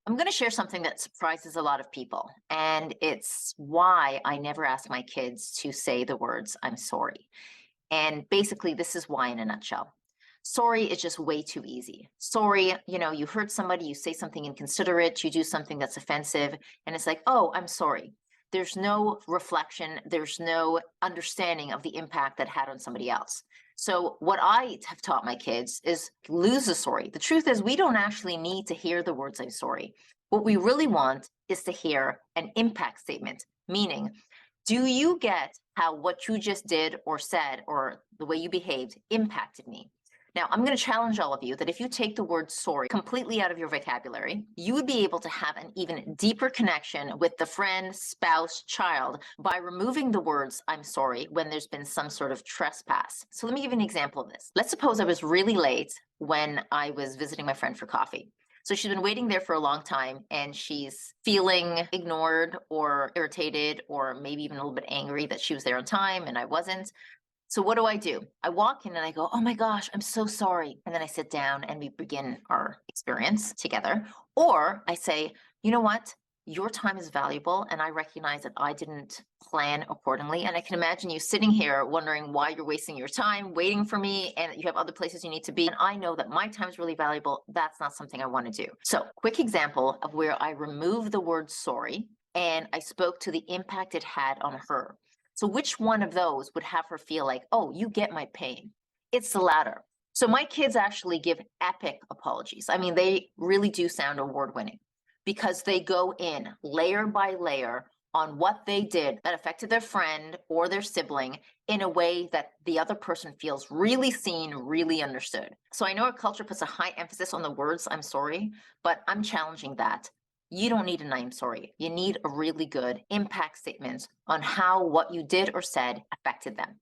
I'm going to share something that surprises a lot of people, and it's why I never ask my kids to say the words, I'm sorry. And basically, this is why in a nutshell. Sorry is just way too easy. Sorry, you hurt somebody, you say something inconsiderate, you do something that's offensive, and it's like, oh, I'm sorry. There's no reflection, there's no understanding of the impact that had on somebody else. So, what I have taught my kids is lose the sorry. The truth is, we don't actually need to hear the words I'm sorry. What we really want is to hear an impact statement, meaning, do you get how what you just did or said or the way you behaved impacted me? Now, I'm going to challenge all of you that if you take the word sorry completely out of your vocabulary, you would be able to have an even deeper connection with the friend, spouse, child by removing the words I'm sorry when there's been some sort of trespass. So let me give you an example of this. Let's suppose I was really late when I was visiting my friend for coffee. So she's been waiting there for a long time and she's feeling ignored or irritated or maybe even a little bit angry that she was there on time and I wasn't. So what do? I walk in and I go, "Oh my gosh, I'm so sorry." And then I sit down and we begin our experience together. Or I say, "You know what? Your time is valuable and I recognize that I didn't plan accordingly. And I can imagine you sitting here wondering why you're wasting your time waiting for me and you have other places you need to be. And I know that my time is really valuable. That's not something I want to do." So, quick example of where I removed the word sorry and I spoke to the impact it had on her. So which one of those would have her feel like, oh, you get my pain? It's the latter. So my kids actually give epic apologies. I mean, they really do sound award winning because they go in layer by layer on what they did that affected their friend or their sibling in a way that the other person feels really seen, really understood. So I know our culture puts a high emphasis on the words I'm sorry, but I'm challenging that. You don't need an I'm sorry. You need a really good impact statement on how what you did or said affected them.